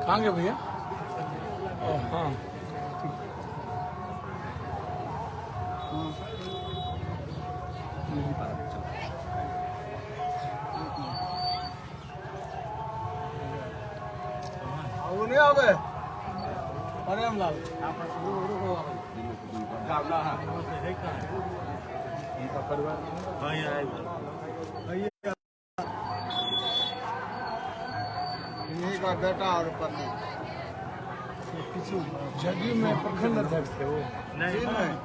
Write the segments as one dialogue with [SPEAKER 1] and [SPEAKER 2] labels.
[SPEAKER 1] कहाँ गए भैया? हाँ नहीं आवे। अरे हम लाल इन्हीं का बेटा और पत्नी जदयू में प्रखंड अध्यक्ष थे वो। नहीं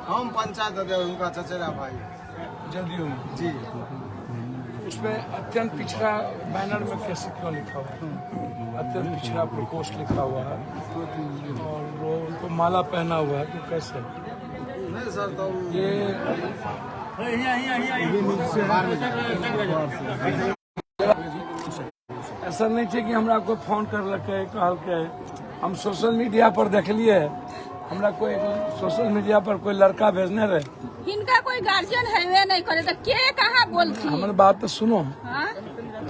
[SPEAKER 1] हम पंचायत अध्यक्ष, उनका चचेरा भाई जदयू में जी। उसमें अत्यंत पिछड़ा बैनर में कैसे क्यों लिखा हुआ है? अत्यंत पिछड़ा प्रकोष्ठ लिखा हुआ है और वो उनको माला पहना हुआ है, तो कैसे? नहीं सर, तो ये ऐसा नहीं थे कि हमरा कोई फोन कर लगे कहल के हम सोशल मीडिया पर देख लिए, हमरा कोई सोशल मीडिया पर कोई लड़का भेजने रहे,
[SPEAKER 2] इनका कोई गार्जियन है नहीं करे तो के कहाँ बोलती?
[SPEAKER 1] हमारी बात तो सुनो।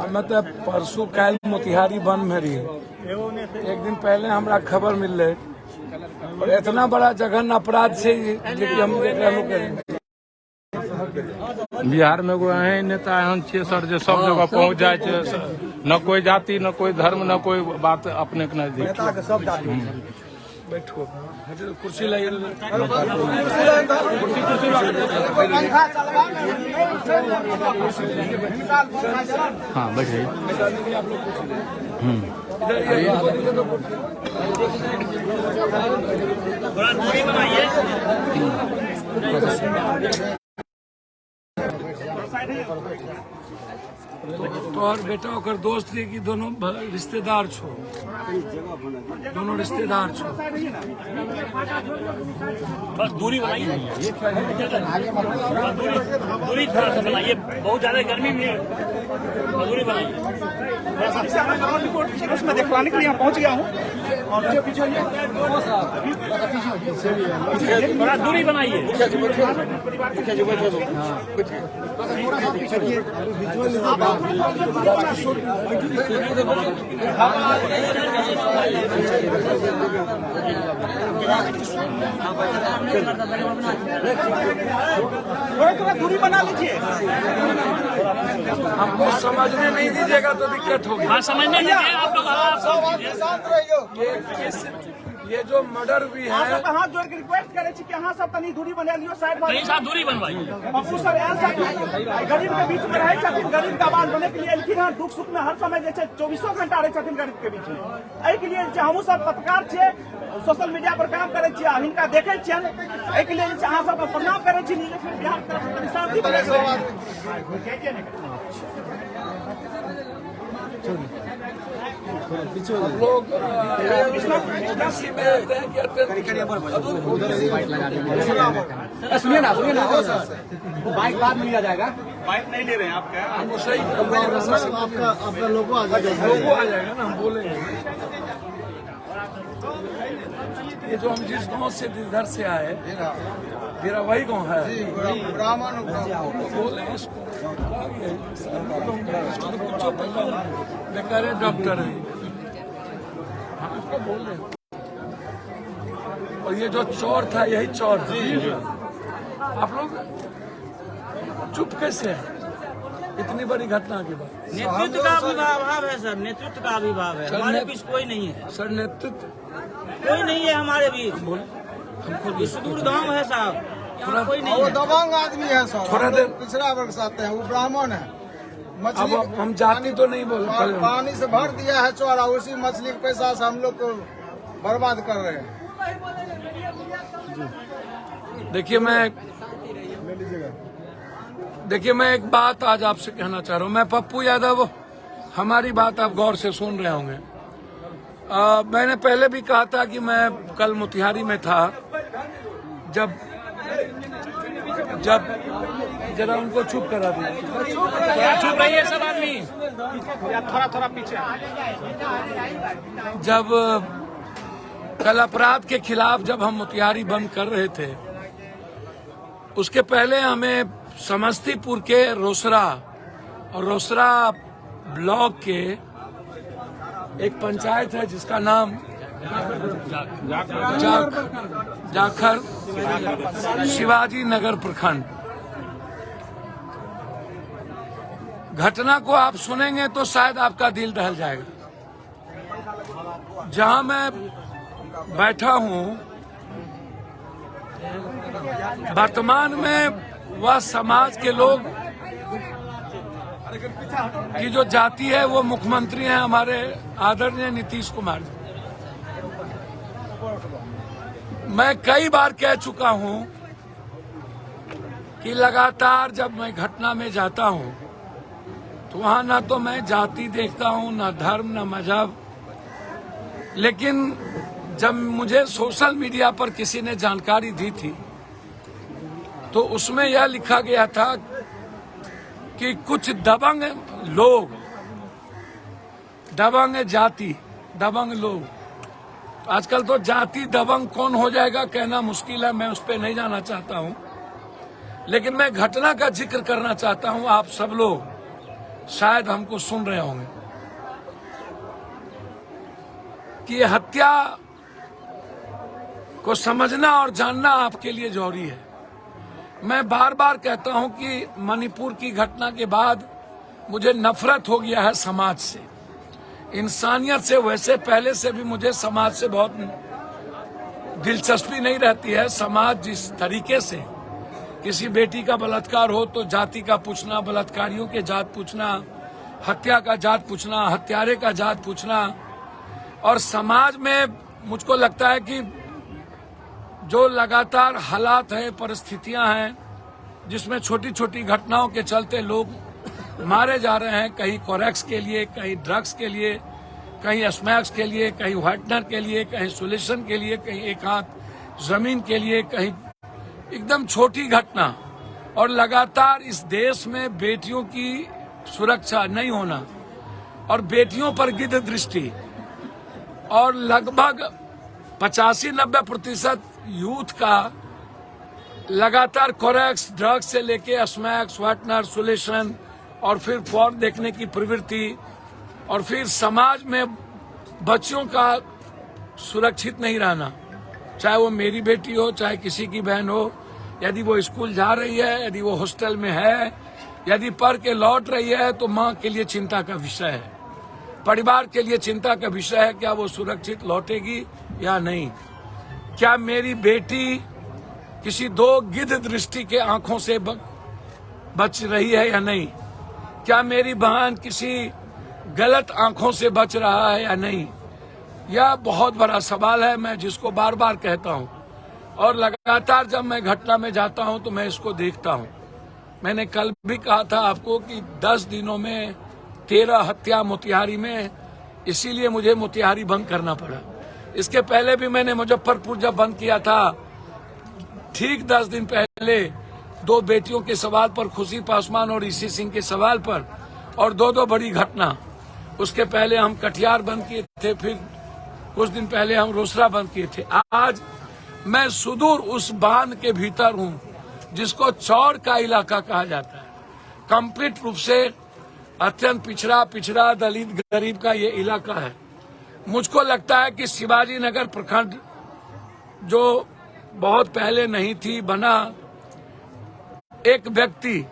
[SPEAKER 1] हमें तो परसों कल मोतिहारी बंद में रही, एक दिन पहले हमरा खबर मिल रही और इतना बड़ा जघन्य अपराध से हम
[SPEAKER 3] बिहार में एगो एहन नेता एहन छे सर जो सब जगह पहुंच जाए, न कोई जाति न कोई धर्म न कोई बात अपने के नजदीक।
[SPEAKER 1] बैठो कुर्सी लाइए।
[SPEAKER 3] हाँ बैठिए।
[SPEAKER 1] तो और बेटा और दोस्त थे कि दोनों रिश्तेदार छो, दोनों रिश्तेदार छो।
[SPEAKER 4] बस दूरी बनाइए, दूरी थोड़ा सा बनाइए, बहुत ज्यादा गर्मी में दूरी बनाइए। उसमें दिखवाने के लिए यहाँ पहुँच गया हूँ और थोड़ा दूरी बनाइए। थोड़ा दूरी बना लीजिए।
[SPEAKER 1] हमको समझने नहीं दीजिएगा तो दिक्कत होगी।
[SPEAKER 4] हाँ समझने दीजिए आप लोग।
[SPEAKER 1] ये जो मर्डर भी है,
[SPEAKER 4] हाथ जोड़ के रिक्वेस्ट करे कि यहाँ सब तनी दूरी बना लियो, साइड दूरी बनवाइए। सर गरीब के बीच में रहे छथिन, गरीब का आवाज बने के लिए एलखिन हन, दुख सुख में हर समय जैसे 24 घंटा रहे छथिन गरीब के बीच में। एहि के लिए हम सब पत्रकार छे, सोशल मीडिया पर काम करे छियै, हिनका देखे छियन, एहि के लिए अहाँ सब प्रणाम करे छी। बिहार के तरफ से शांति बने
[SPEAKER 1] लोग
[SPEAKER 4] सुनिए ना बाइक बाद में लिया जाएगा। बाइक नहीं ले रहे हैं आप? क्या
[SPEAKER 1] आपका लोगो आ जाएगा, ना हम बोलेंगे। ये जो हम जिस गांव से इधर से आए, मेरा वही गांव है ब्राह्मण, बोले इसको बेकार डॉक्टर है, हम इसको बोल रहे। और ये जो चोर था यही चोर है। आप लोग चुप कैसे है इतनी बड़ी घटना के बाद?
[SPEAKER 5] नेतृत्व का अभाव है सर, नेतृत्व का अभाव है। हमारे बीच कोई नहीं है
[SPEAKER 1] सर, नेतृत्व
[SPEAKER 5] कोई नहीं है हमारे बीच।
[SPEAKER 1] हमको
[SPEAKER 5] सुदूर गांव है साहब,
[SPEAKER 1] थोड़ा
[SPEAKER 5] कोई नहीं
[SPEAKER 6] वो
[SPEAKER 5] है।
[SPEAKER 6] दबंग आदमी है सर,
[SPEAKER 1] थोड़ा देर
[SPEAKER 6] पिछड़ा वर्ग से आते हैं, वो ब्राह्मण है। मछली
[SPEAKER 1] अब हम जाति तो नहीं बोल
[SPEAKER 6] पानी से भर दिया है चौड़ा, उसी मछली के पैसा से हम लोग को बर्बाद कर रहे हैं।
[SPEAKER 1] देखिए, मैं देखिए, मैं एक बात आज आपसे कहना चाह रहा हूँ। मैं पप्पू यादव, हमारी बात आप गौर से सुन रहे होंगे। मैंने पहले भी कहा था कि मैं कल मोतिहारी में था, जब जरा उनको चुप करा दिया,
[SPEAKER 3] चुप रहिए सब आदमी।
[SPEAKER 4] थोड़ा पीछे।
[SPEAKER 1] जब कल अपराध के खिलाफ जब हम मोतिहारी बंद कर रहे थे, उसके पहले हमें समस्तीपुर के रोसड़ा और रोसड़ा ब्लॉक के एक पंचायत है जिसका नाम जाखर शिवाजी नगर प्रखंड। घटना को आप सुनेंगे तो शायद आपका दिल दहल जाएगा। जहां मैं बैठा हूं, वर्तमान में वह समाज के लोग की जो जाति है वो मुख्यमंत्री हैं हमारे आदरणीय नीतीश कुमार जी। मैं कई बार कह चुका हूं कि लगातार जब मैं घटना में जाता हूं तो वहां ना तो मैं जाति देखता हूं, ना धर्म, ना मजहब। लेकिन जब मुझे सोशल मीडिया पर किसी ने जानकारी दी थी तो उसमें यह लिखा गया था कि कुछ दबंग लोग, दबंग जाति, दबंग लोग। आजकल तो जाति दबंग कौन हो जाएगा कहना मुश्किल है, मैं उस पर नहीं जाना चाहता हूं। लेकिन मैं घटना का जिक्र करना चाहता हूं। आप सब लोग शायद हमको सुन रहे होंगे कि ये हत्या को समझना और जानना आपके लिए जरूरी है। मैं बार बार कहता हूं कि मणिपुर की घटना के बाद मुझे नफरत हो गया है समाज से, इंसानियत से। वैसे पहले से भी मुझे समाज से बहुत दिलचस्पी नहीं रहती है। समाज जिस तरीके से किसी बेटी का बलात्कार हो तो जाति का पूछना, बलात्कारियों के जात पूछना, हत्या का जात पूछना, हत्यारे का जात पूछना। और समाज में मुझको लगता है कि जो लगातार हालात है, परिस्थितियां हैं, जिसमें छोटी छोटी घटनाओं के चलते लोग मारे जा रहे हैं, कहीं कोरेक्स के लिए, कहीं ड्रग्स के लिए, कहीं स्मैक्स के लिए, कहीं व्हाइटनर के लिए, कहीं सोल्यूशन के लिए, कहीं एक हाथ जमीन के लिए, कहीं एकदम छोटी घटना। और लगातार इस देश में बेटियों की सुरक्षा नहीं होना और बेटियों पर गिद्ध दृष्टि, और लगभग 85-90% यूथ का लगातार कोरेक्स, ड्रग्स से लेके स्मैक्स, व्हाइटनर, सोल्यूशन और फिर पॉर्न देखने की प्रवृत्ति, और फिर समाज में बच्चियों का सुरक्षित नहीं रहना, चाहे वो मेरी बेटी हो, चाहे किसी की बहन हो। यदि वो स्कूल जा रही है, यदि वो हॉस्टल में है, यदि पढ़ के लौट रही है तो माँ के लिए चिंता का विषय है, परिवार के लिए चिंता का विषय है। क्या वो सुरक्षित लौटेगी या नहीं? क्या मेरी बेटी किसी दो गिद्ध दृष्टि के आंखों से बच रही है या नहीं? क्या मेरी बहन किसी गलत आंखों से बच रहा है या नहीं? यह बहुत बड़ा सवाल है, मैं जिसको बार बार कहता हूं। और लगातार जब मैं घटना में जाता हूं तो मैं इसको देखता हूं। मैंने कल भी कहा था आपको कि 10 दिनों में 13 हत्या मोतिहारी में, इसीलिए मुझे मोतिहारी बंद करना पड़ा। इसके पहले भी मैंने मुजफ्फरपुर जब बंद किया था, ठीक 10 दिन पहले 2 बेटियों के सवाल पर, खुशी पासवान और ऋषि सिंह के सवाल पर, और 2 बड़ी घटना। उसके पहले हम कटिहार बंद किए थे, फिर कुछ दिन पहले हम रोसड़ा बंद किए थे। आज मैं सुदूर उस बांध के भीतर हूं जिसको चौर का इलाका कहा जाता है। कंप्लीट रूप से अत्यंत पिछड़ा दलित गरीब का ये इलाका है। मुझको लगता है कि शिवाजी नगर प्रखंड जो बहुत पहले नहीं थी, बना एक व्यक्ति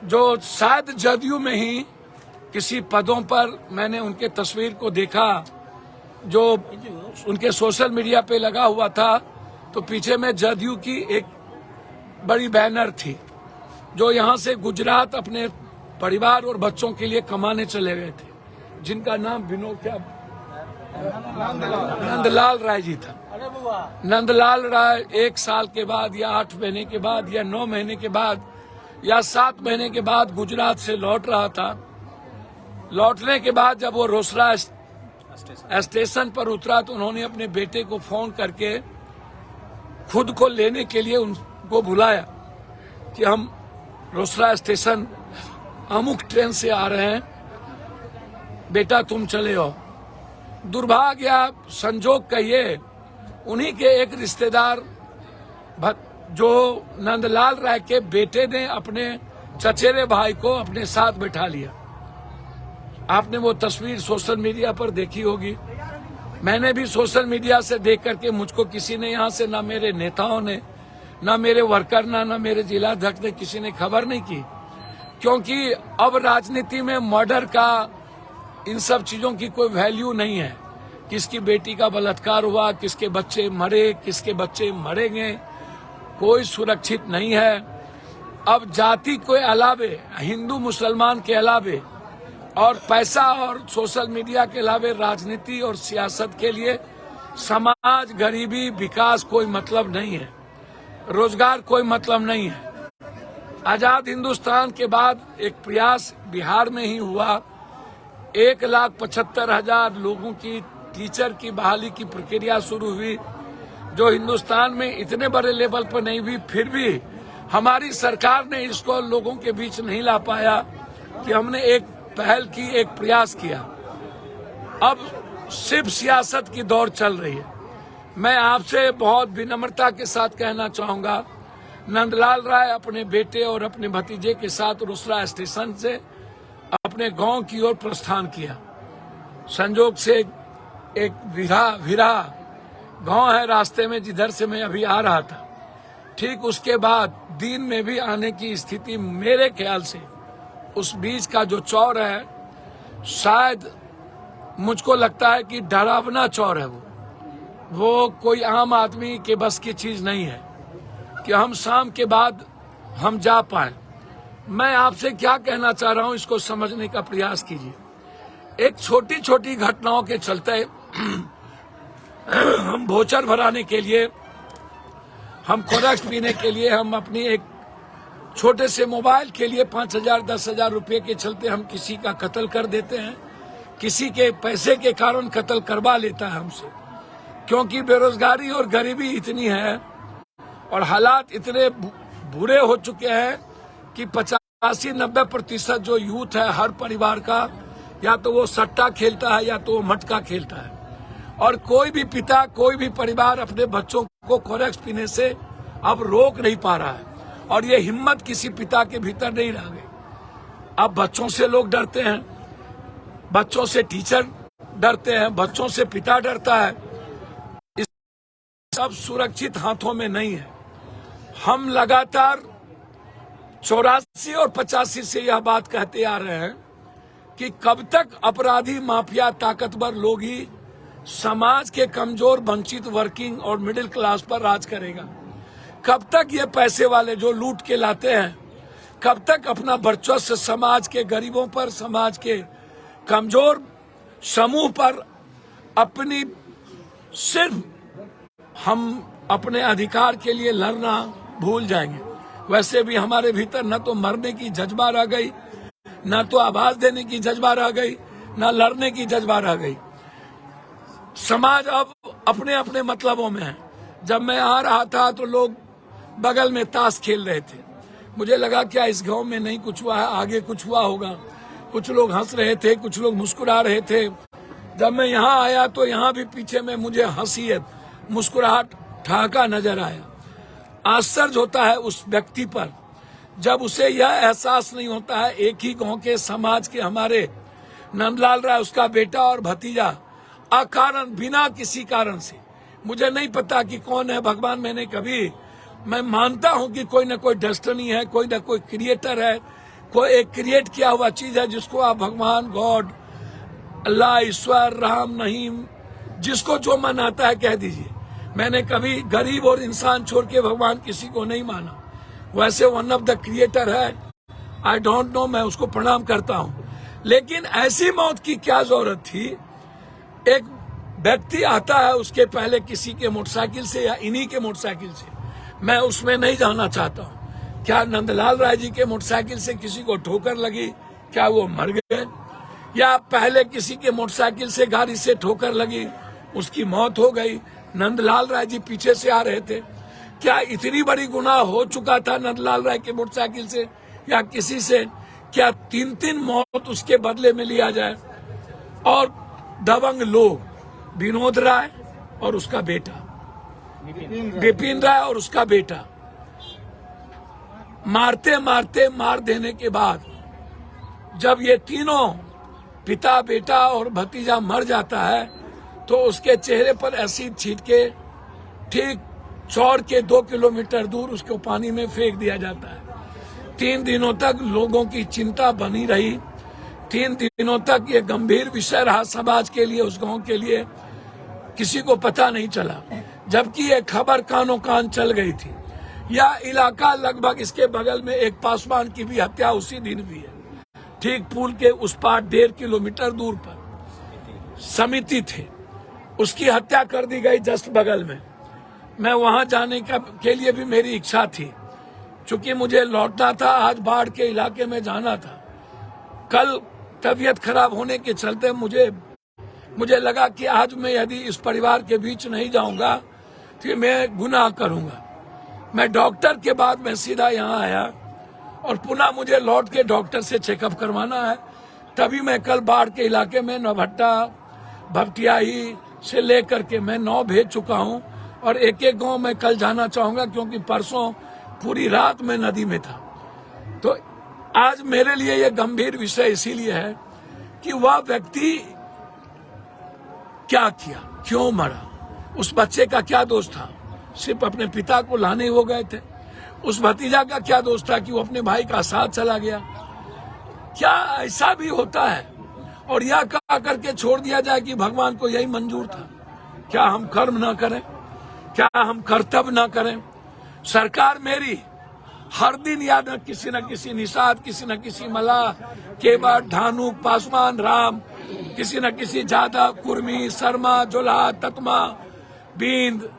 [SPEAKER 1] जो शायद जदयू में ही किसी पदों पर, मैंने उनके तस्वीर को देखा जो उनके सोशल मीडिया पे लगा हुआ था, तो पीछे में जदयू की एक बड़ी बैनर थी, जो यहाँ से गुजरात अपने परिवार और बच्चों के लिए कमाने चले गए थे, जिनका नाम नंदलाल राय जी था। नंदलाल राय 1 साल के बाद या 8 महीने के बाद या 9 महीने के बाद या 7 महीने के बाद गुजरात से लौट रहा था। लौटने के बाद जब वो रोसड़ा स्टेशन पर उतरा तो उन्होंने अपने बेटे को फोन करके खुद को लेने के लिए उनको बुलाया कि हम रोसड़ा स्टेशन अमुक ट्रेन से आ रहे हैं, बेटा तुम चले आओ। दुर्भाग्य संजोग कहिए उन्हीं के एक रिश्तेदार जो नंदलाल राय के बेटे ने अपने चचेरे भाई को अपने साथ बैठा लिया। आपने वो तस्वीर सोशल मीडिया पर देखी होगी, मैंने भी सोशल मीडिया से देख करके, मुझको किसी ने यहाँ से, ना मेरे नेताओं ने, ना मेरे वर्कर, ना मेरे जिलाध्यक्ष ने किसी ने खबर नहीं की, क्योंकि अब राजनीति में मर्डर का, इन सब चीजों की कोई वैल्यू नहीं है। किसकी बेटी का बलात्कार हुआ, किसके बच्चे मरे, किसके बच्चे मरेंगे, कोई सुरक्षित नहीं है। अब जाति के अलावे, हिंदू मुसलमान के अलावे और पैसा और सोशल मीडिया के अलावे राजनीति और सियासत के लिए समाज, गरीबी, विकास कोई मतलब नहीं है, रोजगार कोई मतलब नहीं है। आजाद हिंदुस्तान के बाद एक प्रयास बिहार में ही हुआ, 1,75,000 लोगों की टीचर की बहाली की प्रक्रिया शुरू हुई, जो हिंदुस्तान में इतने बड़े लेवल पर नहीं हुई। फिर भी हमारी सरकार ने इसको लोगों के बीच नहीं ला पाया कि हमने एक पहल की, एक प्रयास किया। अब सिर्फ सियासत की दौर चल रही है। मैं आपसे बहुत विनम्रता के साथ कहना चाहूंगा, नंदलाल राय अपने बेटे और अपने भतीजे के साथ रोसड़ा स्टेशन से अपने गांव की ओर प्रस्थान किया। संजोग से एक विरा गांव है रास्ते में, जिधर से मैं अभी आ रहा था। ठीक उसके बाद दिन में भी आने की स्थिति, मेरे ख्याल से उस बीच का जो चौर है, शायद मुझको लगता है कि डरावना चौर है। वो कोई आम आदमी के बस की चीज नहीं है कि हम शाम के बाद हम जा पाए। मैं आपसे क्या कहना चाह रहा हूं, इसको समझने का प्रयास कीजिए। एक छोटी छोटी घटनाओं के चलते हम भोचर भराने के लिए, हम खोरक्स पीने के लिए, हम अपनी एक छोटे से मोबाइल के लिए 5,000 10,000 रुपए के चलते हम किसी का कत्ल कर देते हैं। किसी के पैसे के कारण कत्ल करवा लेता है हमसे, क्योंकि बेरोजगारी और गरीबी इतनी है और हालात इतने बुरे हो चुके हैं कि 85-90% जो यूथ है हर परिवार का, या तो वो सट्टा खेलता है या तो वो मटका खेलता है। और कोई भी पिता, कोई भी परिवार अपने बच्चों को खोरक्स पीने से अब रोक नहीं पा रहा है, और ये हिम्मत किसी पिता के भीतर नहीं रह गई। अब बच्चों से लोग डरते हैं, बच्चों से टीचर डरते हैं, बच्चों से पिता डरता है। इस सब सुरक्षित हाथों में नहीं है। हम लगातार 84 और 85 से यह बात कहते आ रहे हैं कि कब तक अपराधी, माफिया, ताकतवर लोग ही समाज के कमजोर, वंचित, वर्किंग और मिडिल क्लास पर राज करेगा। कब तक ये पैसे वाले जो लूट के लाते हैं, कब तक अपना वर्चस्व समाज के गरीबों पर, समाज के कमजोर समूह पर अपनी, सिर्फ हम अपने अधिकार के लिए लड़ना भूल जाएंगे। वैसे भी हमारे भीतर न तो मरने की जज्बा रह गई, न तो आवाज देने की जज्बा रह गई, न लड़ने की जज्बा रह गई। समाज अब अपने अपने मतलबों में है। जब मैं आ रहा था तो लोग बगल में ताश खेल रहे थे। मुझे लगा क्या इस गांव में नहीं कुछ हुआ है, आगे कुछ हुआ होगा। कुछ लोग हंस रहे थे, कुछ लोग मुस्कुरा रहे थे। जब मैं यहाँ आया तो यहाँ भी पीछे में मुझे हंसी, मुस्कुराहट, ठहाका नजर आया। आश्चर्य होता है उस व्यक्ति पर जब उसे यह एहसास नहीं होता है, एक ही गांव के, समाज के हमारे नंदलाल राय, उसका बेटा और भतीजा अकारण, बिना किसी कारण से, मुझे नहीं पता कि कौन है भगवान, मैं मानता हूं कि कोई न कोई डेस्टिनी है, कोई न कोई क्रिएटर है, कोई एक क्रिएट किया हुआ चीज है जिसको आप भगवान, गॉड, अल्लाह, ईश्वर, राम, नहीम, जिसको जो मन आता है कह दीजिए। मैंने कभी गरीब और इंसान छोड़ के भगवान किसी को नहीं माना। वैसे वन ऑफ द क्रिएटर है, आई डोंट नो, मैं उसको प्रणाम करता हूं। लेकिन ऐसी मौत की क्या जरूरत थी? एक
[SPEAKER 7] व्यक्ति आता है उसके पहले किसी के मोटरसाइकिल से या इन्हीं के मोटरसाइकिल से, मैं उसमें नहीं जाना चाहता हूँ। क्या नंदलाल राय जी के मोटरसाइकिल से किसी को ठोकर लगी, क्या वो मर गए? या पहले किसी के मोटरसाइकिल से गाड़ी से ठोकर लगी, उसकी मौत हो गई, नंदलाल राय जी पीछे से आ रहे थे। क्या इतनी बड़ी गुनाह हो चुका था नंदलाल राय के मोटरसाइकिल से या किसी से? क्या 3-3 मौत उसके बदले में लिया जाए? और दबंग लोग, विनोद राय और उसका बेटा विपिन राय और उसका बेटा, मारते मारते मार देने के बाद जब ये तीनों पिता, बेटा और भतीजा मर जाता है तो उसके चेहरे पर एसिड छीट के ठीक चौड़ के 2 किलोमीटर दूर उसको पानी में फेंक दिया जाता है। 3 दिनों तक लोगों की चिंता बनी रही। 3 दिनों तक ये गंभीर विषय रहा समाज के लिए, उस गांव के लिए। किसी को पता नहीं चला, जबकि ये खबर कानों कान चल गई थी। यह इलाका लगभग इसके बगल में एक पासवान की भी हत्या उसी दिन हुई है, ठीक पुल के उस पार 1.5 किलोमीटर दूर पर समिति थे, उसकी हत्या कर दी गई जस्ट बगल में। मैं वहां जाने के लिए भी मेरी इच्छा थी, चूंकि मुझे लौटना था, आज बाढ़ के इलाके में जाना था। कल तबीयत खराब होने के चलते मुझे लगा कि आज मैं यदि इस परिवार के बीच नहीं जाऊंगा तो मैं गुनाह करूंगा। मैं डॉक्टर के बाद मैं सीधा यहाँ आया और पुनः मुझे लौट के डॉक्टर से चेकअप करवाना है। तभी मैं कल बाढ़ के इलाके में नौभट्टा, भपटियाही से लेकर के मैं 9 भेज चुका हूँ और एक एक गांव में कल जाना चाहूंगा, क्योंकि परसों पूरी रात में नदी में था। तो आज मेरे लिए यह गंभीर विषय इसीलिए है कि वह व्यक्ति क्या किया, क्यों मरा, उस बच्चे का क्या दोष था? सिर्फ अपने पिता को लाने हो गए थे। उस भतीजा का क्या दोष था कि वो अपने भाई का साथ चला गया? क्या ऐसा भी होता है? और यह कहा करके छोड़ दिया जाए कि भगवान को यही मंजूर था। क्या हम कर्म ना करें? क्या हम कर्तव्य ना करें? सरकार मेरी हर दिन या न किसी निषाद, किसी न किसी मल्लाह, केवट, धानुक, पासवान, राम, किसी न किसी जादव, कुर्मी, शर्मा, जोल्हा, ततमा, बींद,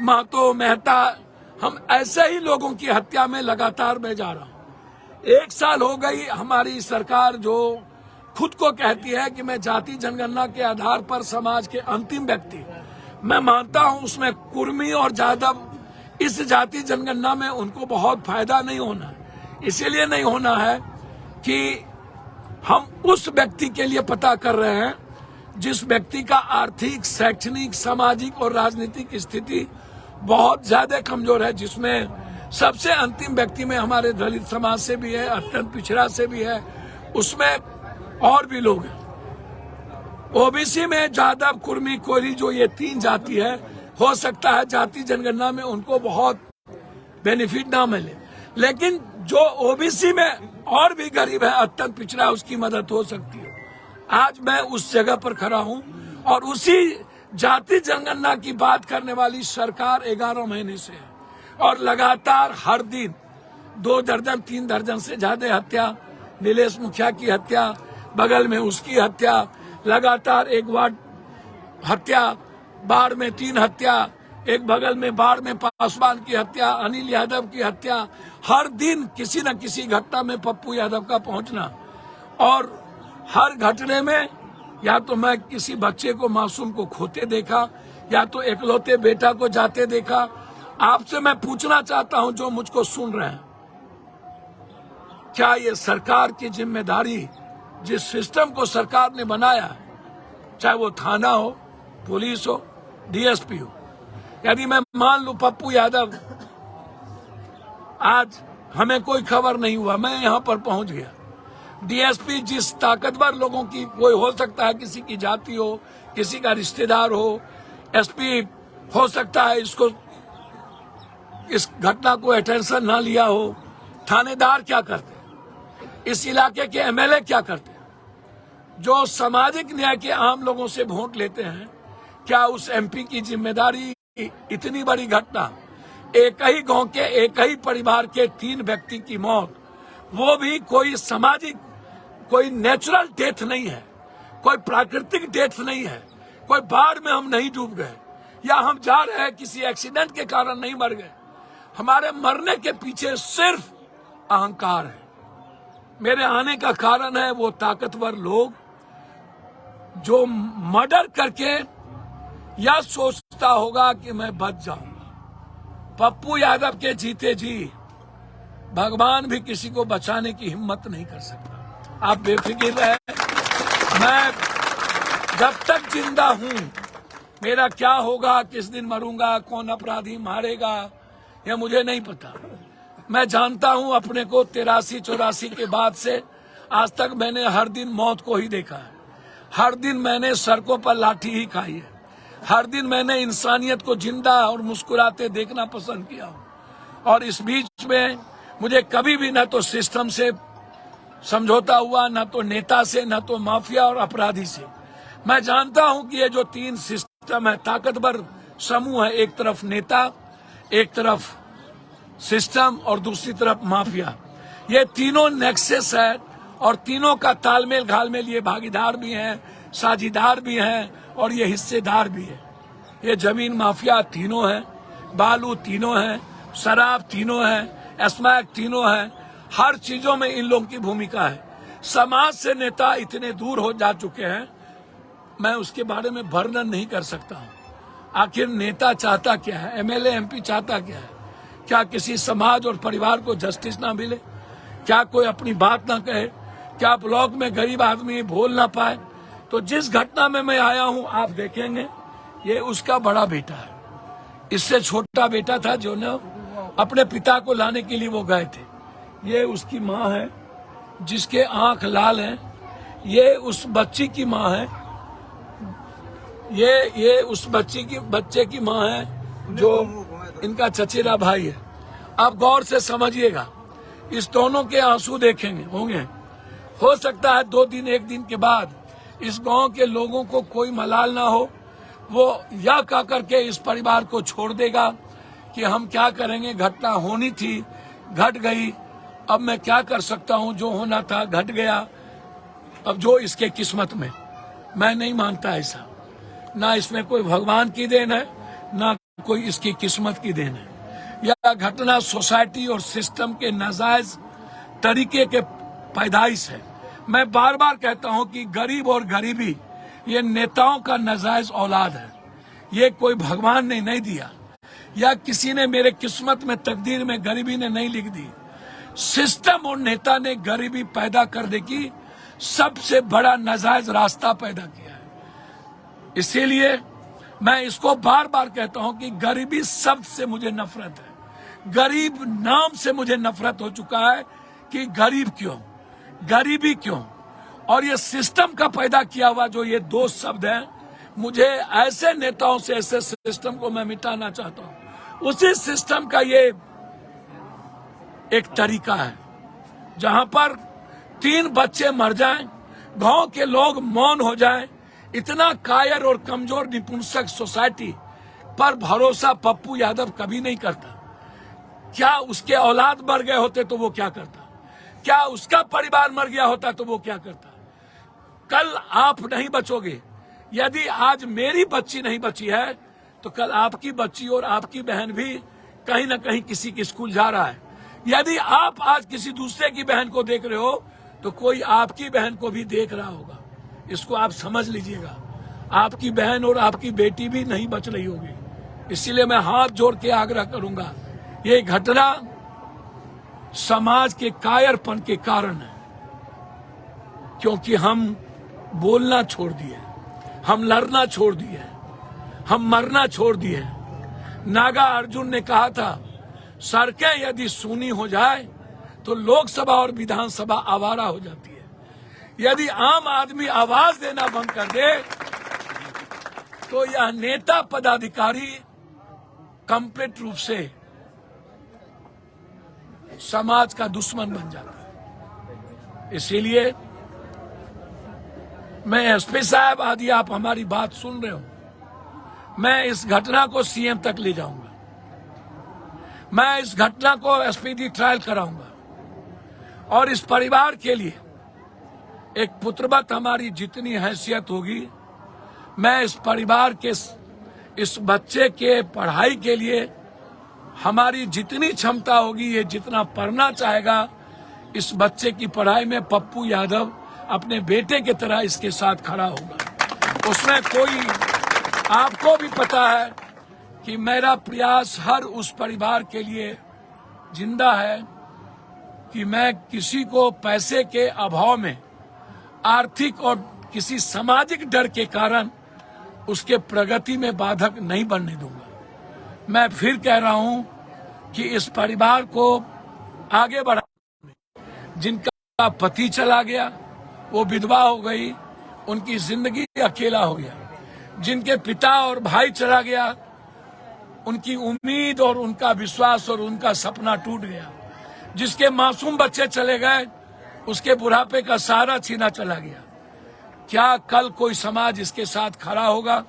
[SPEAKER 7] महतो, मेहता, हम ऐसे ही लोगों की हत्या में लगातार मैं जा रहा हूँ। 1 साल हो गई हमारी सरकार जो खुद को कहती है कि मैं जाति जनगणना के आधार पर समाज के अंतिम व्यक्ति, मैं मानता हूँ उसमें कुर्मी और जादव इस जाति जनगणना में उनको बहुत फायदा नहीं होना। इसीलिए नहीं होना है कि हम उस व्यक्ति के लिए पता कर रहे हैं जिस व्यक्ति का आर्थिक, शैक्षणिक, सामाजिक और राजनीतिक स्थिति बहुत ज्यादा कमजोर है, जिसमें सबसे अंतिम व्यक्ति में हमारे दलित समाज से भी है, अत्यंत पिछड़ा से भी है, उसमें और भी लोग हैं। ओबीसी में जादव, कुर्मी, कोरी, जो ये 3 जाति है, हो सकता है जाति जनगणना में उनको बहुत बेनिफिट ना मिले, लेकिन जो ओबीसी में और भी गरीब है, अत्यंत पिछड़ा, उसकी मदद हो सकती है। आज मैं उस जगह पर खड़ा हूं और उसी जाति जनगणना की बात करने वाली सरकार 11 महीने से है और लगातार हर दिन 2 दर्जन 3 दर्जन से ज्यादा हत्या, नीलेश मुखिया की हत्या, बगल में उसकी हत्या, लगातार एक वार्ड हत्या, बाढ़ में 3 हत्या, एक बगल में बाढ़ में पासवान की हत्या, अनिल यादव की हत्या, हर दिन किसी न किसी घटना में पप्पू यादव का पहुंचना। और हर घटने में या तो मैं किसी बच्चे को, मासूम को खोते देखा, या तो एकलौते बेटा को जाते देखा। आपसे मैं पूछना चाहता हूं जो मुझको सुन रहे हैं, क्या ये सरकार की जिम्मेदारी, जिस सिस्टम को सरकार ने बनाया है, चाहे वो थाना हो, पुलिस हो, डीएसपी हो, यदि मैं मान लूं पप्पू यादव, आज हमें कोई खबर नहीं हुआ, मैं यहां पर पहुंच गया, डीएसपी जिस ताकतवर लोगों की, कोई हो सकता है किसी की जाति हो, किसी का रिश्तेदार हो, एसपी हो सकता है इसको, इस घटना को अटेंशन ना लिया हो, थानेदार क्या करते हैं, इस इलाके के एमएलए क्या करते हैं, जो सामाजिक न्याय के आम लोगों से वोट लेते हैं, क्या उस एमपी की जिम्मेदारी इतनी बड़ी घटना, एक ही गांव के एक ही परिवार के 3 व्यक्ति की मौत, वो भी कोई सामाजिक, कोई नेचुरल डेथ नहीं है, कोई प्राकृतिक डेथ नहीं है, कोई बाढ़ में हम नहीं डूब गए, या हम जा रहे हैं किसी एक्सीडेंट के कारण नहीं मर गए। हमारे मरने के पीछे सिर्फ अहंकार है। मेरे आने का कारण है वो ताकतवर लोग जो मर्डर करके या सोचता होगा कि मैं बच जाऊंगा। पप्पू यादव के जीते जी भगवान भी किसी को बचाने की हिम्मत नहीं कर सकता। आप बेफिक्र रहे, मैं जब तक जिंदा हूं मेरा क्या होगा, किस दिन मरूंगा, कौन अपराधी मारेगा, यह मुझे नहीं पता। मैं जानता हूं अपने को 83-84 के बाद से आज तक मैंने हर दिन मौत को ही देखा है। हर दिन मैंने सड़कों पर लाठी ही खाई है। हर दिन मैंने इंसानियत को जिंदा और मुस्कुराते देखना पसंद किया हूं। और इस बीच में मुझे कभी भी न तो सिस्टम से समझौता हुआ, न तो नेता से, न तो माफिया और अपराधी से। मैं जानता हूं कि ये जो 3 सिस्टम है, ताकतवर समूह है, एक तरफ नेता, एक तरफ सिस्टम और दूसरी तरफ माफिया, ये तीनों नेक्सस है और तीनों का तालमेल घालमेल, ये भागीदार भी हैं, साझीदार भी हैं और ये हिस्सेदार भी है। ये जमीन माफिया तीनों है, बालू तीनों है, शराब तीनों है, स्मैक तीनों है। हर चीजों में इन लोगों की भूमिका है। समाज से नेता इतने दूर हो जा चुके हैं, मैं उसके बारे में वर्णन नहीं कर सकता हूँ। आखिर नेता चाहता क्या है, एमएलए एमपी चाहता क्या है? क्या किसी समाज और परिवार को जस्टिस ना मिले? क्या कोई अपनी बात ना कहे? क्या ब्लॉक में गरीब आदमी बोल ना पाए? तो जिस घटना में मैं आया हूं आप देखेंगे, ये उसका बड़ा बेटा है। इससे छोटा बेटा था जो न अपने पिता को लाने के लिए वो गए थे। ये उसकी माँ है जिसके आंख लाल हैं। ये उस बच्ची की माँ है। ये उस बच्चे की माँ है जो इनका चचेरा भाई है। आप गौर से समझिएगा, इस दोनों के आंसू देखेंगे होंगे। हो सकता है 2 दिन 1 दिन के बाद इस गांव के लोगों को कोई मलाल ना हो, वो या कह करके इस परिवार को छोड़ देगा कि हम क्या करेंगे, घटना होनी थी, घट गई, अब मैं क्या कर सकता हूं, जो होना था घट गया, अब जो इसके किस्मत में। मैं नहीं मानता ऐसा। ना इसमें कोई भगवान की देन है, ना कोई इसकी किस्मत की देन है। यह घटना सोसाइटी और सिस्टम के नाजायज तरीके के पैदाइश है। मैं बार बार कहता हूं कि गरीब और गरीबी ये नेताओं का नाजायज औलाद है। ये कोई भगवान ने नहीं दिया, या किसी ने मेरे किस्मत में, तकदीर में गरीबी ने नहीं लिख दी। सिस्टम और नेता ने गरीबी पैदा करने की सबसे बड़ा नाजायज रास्ता पैदा किया है। इसीलिए मैं इसको बार बार कहता हूं कि गरीबी शब्द से मुझे नफरत है। गरीब नाम से मुझे नफरत हो चुका है कि गरीब क्यों, गरीबी क्यों। और ये सिस्टम का पैदा किया हुआ जो ये 2 शब्द हैं, मुझे ऐसे नेताओं से, ऐसे सिस्टम को मैं मिटाना चाहता हूं। उसी सिस्टम का ये एक तरीका है जहां पर 3 बच्चे मर जाएं, गांव के लोग मौन हो जाएं। इतना कायर और कमजोर निपुंसक सोसाइटी पर भरोसा पप्पू यादव कभी नहीं करता। क्या उसके औलाद मर गए होते तो वो क्या करता? क्या उसका परिवार मर गया होता तो वो क्या करता? कल आप नहीं बचोगे। यदि आज मेरी बच्ची नहीं बची है तो कल आपकी बच्ची और आपकी बहन भी कहीं न कहीं किसी के स्कूल जा रहा है। यदि आप आज किसी दूसरे की बहन को देख रहे हो तो कोई आपकी बहन को भी देख रहा होगा। इसको आप समझ लीजिएगा। आपकी बहन और आपकी बेटी भी नहीं बच रही होगी। इसीलिए मैं हाथ जोड़ के आग्रह करूंगा, ये घटना समाज के कायरपन के कारण है, क्योंकि हम बोलना छोड़ दिए, हम लड़ना छोड़ दिए, हम मरना छोड़ दिए। नागा अर्जुन ने कहा था, सड़कें यदि सूनी हो जाए तो लोकसभा और विधानसभा आवारा हो जाती है। यदि आम आदमी आवाज देना बंद कर दे तो यह नेता पदाधिकारी कंप्लीट रूप से समाज का दुश्मन बन जाता है। इसीलिए मैं एसपी साहब, आदि आप हमारी बात सुन रहे हो, मैं इस घटना को सीएम तक ले जाऊंगा। मैं इस घटना को एसपीडी ट्रायल कराऊंगा और इस परिवार के लिए एक पुत्रवत हमारी जितनी हैसियत होगी मैं इस परिवार के इस बच्चे के पढ़ाई के लिए हमारी जितनी क्षमता होगी, ये जितना पढ़ना चाहेगा, इस बच्चे की पढ़ाई में पप्पू यादव अपने बेटे की तरह इसके साथ खड़ा होगा। उसमें कोई, आपको भी पता है कि मेरा प्रयास हर उस परिवार के लिए जिंदा है कि मैं किसी को पैसे के अभाव में, आर्थिक और किसी सामाजिक डर के कारण उसके प्रगति में बाधक नहीं बनने दूंगा। मैं फिर कह रहा हूं कि इस परिवार को आगे बढ़ा, जिनका पति चला गया, वो विधवा हो गई, उनकी जिंदगी अकेला हो गया, जिनके पिता और भाई चला गया, उनकी उम्मीद और उनका विश्वास और उनका सपना टूट गया, जिसके मासूम बच्चे चले गए, उसके बुढ़ापे का सहारा छीना चला गया। क्या कल कोई समाज इसके साथ खड़ा होगा?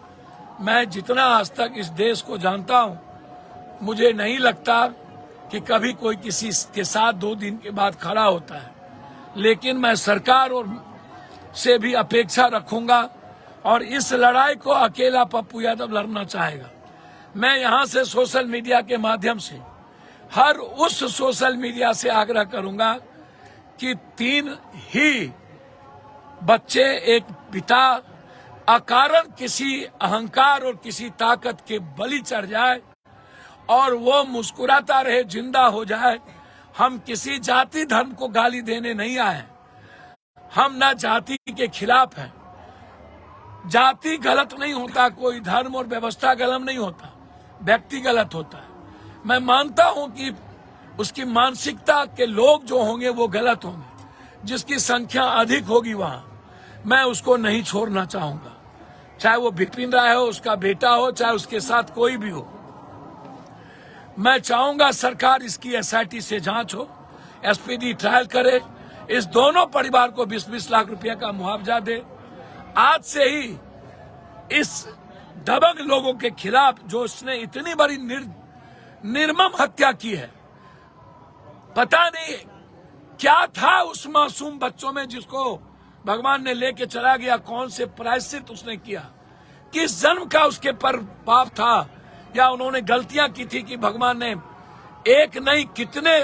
[SPEAKER 7] मैं जितना आज तक इस देश को जानता हूं, मुझे नहीं लगता कि कभी कोई किसी के साथ 2 दिन के बाद खड़ा होता है। लेकिन मैं सरकार और से भी अपेक्षा रखूंगा और इस लड़ाई को अकेला पप्पू यादव लड़ना चाहेगा। मैं यहां से सोशल मीडिया के माध्यम से हर उस सोशल मीडिया से आग्रह करूंगा कि 3 ही बच्चे, एक पिता अकारण किसी अहंकार और किसी ताकत के बलि चढ़ जाए और वो मुस्कुराता रहे, जिंदा हो जाए। हम किसी जाति धर्म को गाली देने नहीं आए, हम ना जाति के खिलाफ हैं। जाति गलत नहीं होता, कोई धर्म और व्यवस्था गलत नहीं होता, व्यक्ति गलत होता है। मैं मानता हूं कि उसकी मानसिकता के लोग जो होंगे वो गलत होंगे, जिसकी संख्या अधिक होगी वहां मैं उसको नहीं छोड़ना चाहूंगा, चाहे वो विपिन राय हो, उसका बेटा हो, चाहे उसके साथ कोई भी हो। मैं चाहूंगा सरकार इसकी एसआईटी से जांच हो, एसपीडी ट्रायल करे, इस दोनों परिवार को 20-20 लाख रुपए का मुआवजा दे। आज से ही इस दबंग लोगों के खिलाफ, जो उसने इतनी बड़ी निर्मम हत्या की है, पता नहीं क्या था उस मासूम बच्चों में जिसको भगवान ने लेके चला गया, कौन से प्रायश्चित उसने किया, किस जन्म का उसके पर पाप था, या उन्होंने गलतियां की थी कि भगवान ने एक नहीं कितने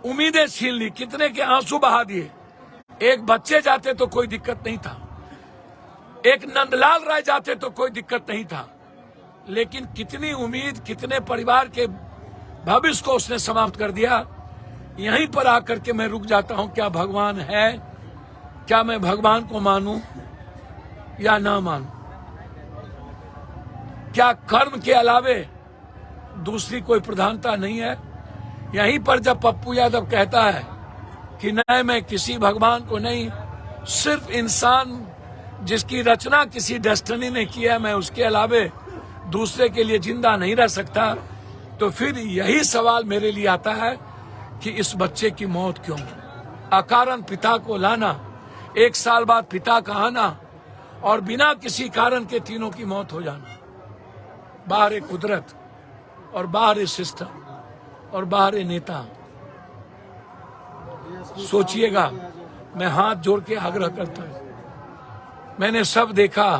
[SPEAKER 7] उम्मीदें छीन ली, कितने के आंसू बहा दिए। एक बच्चे जाते तो कोई दिक्कत नहीं था, एक नंदलाल राय जाते तो कोई दिक्कत नहीं था, लेकिन कितनी उम्मीद, कितने परिवार के भविष्य को उसने समाप्त कर दिया। यहीं पर आकर के मैं रुक जाता हूं, क्या भगवान है? क्या मैं भगवान को मानूं या ना मानूं? क्या कर्म के अलावे दूसरी कोई प्रधानता नहीं है? यहीं पर जब पप्पू यादव कहता है कि नहीं, मैं किसी भगवान को नहीं, सिर्फ इंसान जिसकी रचना किसी डेस्टिनी ने किया है, मैं उसके अलावे दूसरे के लिए जिंदा नहीं रह सकता, तो फिर यही सवाल मेरे लिए आता है कि इस बच्चे की मौत क्यों? अकारण पिता को लाना, 1 साल बाद पिता का आना और बिना किसी कारण के तीनों की मौत हो जाना। बाहर कुदरत और बाहर सिस्टम और बाहर नेता। सोचिएगा, मैं हाथ जोड़ के आग्रह करता हूं, मैंने सब देखा।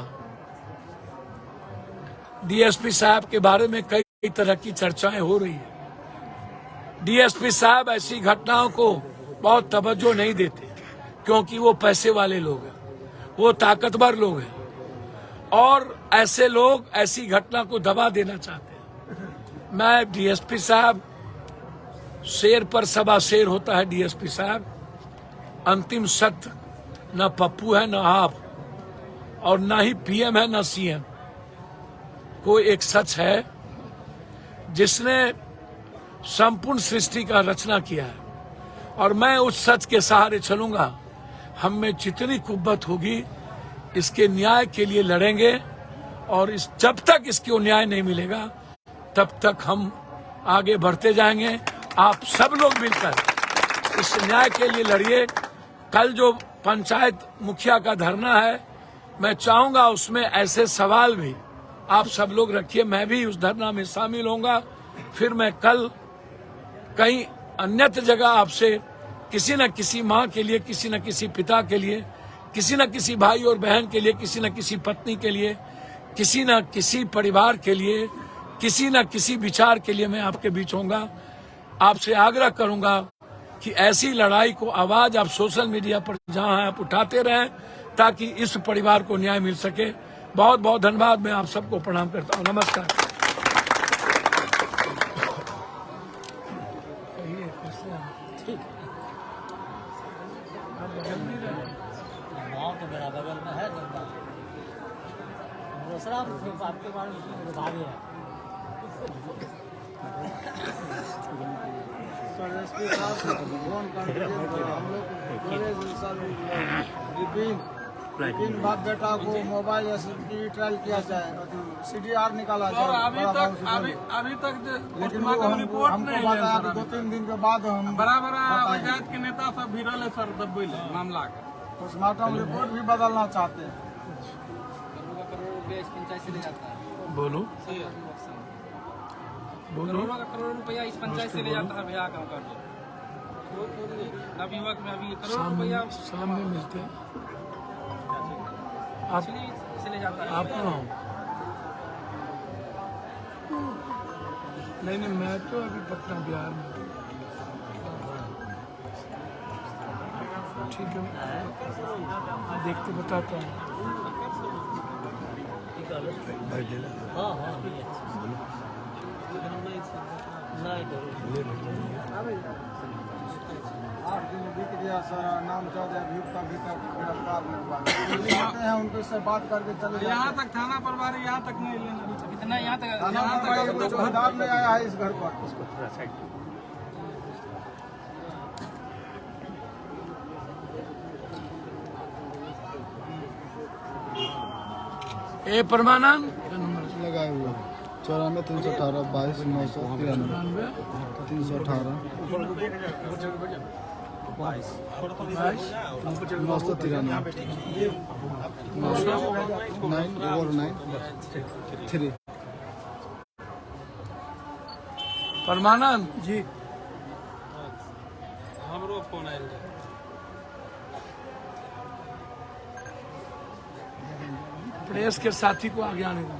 [SPEAKER 7] डीएसपी साहब के बारे में कई तरह की चर्चाएं हो रही है। डीएसपी साहब ऐसी घटनाओं को बहुत तवज्जो नहीं देते, क्योंकि वो पैसे वाले लोग हैं, वो ताकतवर लोग हैं, और ऐसे लोग ऐसी घटना को दबा देना चाहते हैं। मैं डीएसपी साहब, शेर पर सवा शेर होता है डीएसपी साहब, अंतिम सत्य न पप्पू है, न आप, और न ही पीएम है, न सीएम। कोई एक सच है जिसने संपूर्ण सृष्टि का रचना किया है, और मैं उस सच के सहारे चलूंगा। हम में जितनी कुव्वत होगी, इसके न्याय के लिए लड़ेंगे, और जब तक इसको न्याय नहीं मिलेगा तब तक हम आगे बढ़ते जाएंगे। आप सब लोग मिलकर इस न्याय के लिए लड़िए। कल जो पंचायत मुखिया का धरना है, मैं चाहूंगा उसमें ऐसे सवाल भी आप सब लोग रखिए। मैं भी उस धरना में शामिल होऊंगा। फिर मैं कल कहीं अन्यत्र जगह आपसे किसी न किसी माँ के लिए, किसी न किसी पिता के लिए किसी न किसी भाई और बहन के लिए, किसी न किसी पत्नी के लिए, किसी न किसी परिवार के लिए, किसी न किसी विचार के लिए मैं आपके बीच होऊंगा। आपसे आग्रह करूंगा कि ऐसी लड़ाई को आवाज आप सोशल मीडिया पर जहां हैं आप उठाते रहें, ताकि इस परिवार को न्याय मिल सके। बहुत बहुत धन्यवाद। मैं आप सबको प्रणाम करता हूं। नमस्कार।
[SPEAKER 5] बगल में है दूसरा आपके बारे में भागे है।
[SPEAKER 6] सर एसपी साहब फोन कर हम लोग विपिन बाप बेटा को मोबाइल एसएसडी ट्रायल किया जाए, CDR निकाला जाए।
[SPEAKER 1] अभी तक
[SPEAKER 6] लेकिन वो हमको बताया कि 2-3 दिन के बाद हम
[SPEAKER 1] बराबर आजाद के नेता सब भिड़ल है सर दबे मामला का।
[SPEAKER 6] पोस्टमार्टम रिपोर्ट भी बदलना चाहते हैं।
[SPEAKER 7] बोलो बोलो।
[SPEAKER 8] करोड़ों रुपया इस पंचायत से ले जाता है भैया काम कर नवयुवक में अभी करोड़ रुपया
[SPEAKER 7] शाम में मिलते हैं। आप
[SPEAKER 8] से ले जाता है।
[SPEAKER 7] आप कहाँ हो? नहीं, मैं तो अभी पटना बिहार में। ठीक है, देख के बताता हूँ।
[SPEAKER 6] बीत गया सर, नाम चौधरी अभी तक गिरफ्तार नहीं हुआ। आते हैं उनके से बात करके चले
[SPEAKER 1] यहाँ तक थाना प्रभारी यहाँ तक नहीं लेना।
[SPEAKER 8] इतना यहाँ तक
[SPEAKER 6] थाना प्रभारी चौकीदार में आया है इस घर पर।
[SPEAKER 7] ए परमानंद
[SPEAKER 6] लगाए हुए 94 318 22 993 318 993
[SPEAKER 7] परमानंद
[SPEAKER 1] जी
[SPEAKER 8] हमरो फोन आयल है।
[SPEAKER 7] प्रेस के साथी को आगे आने दो।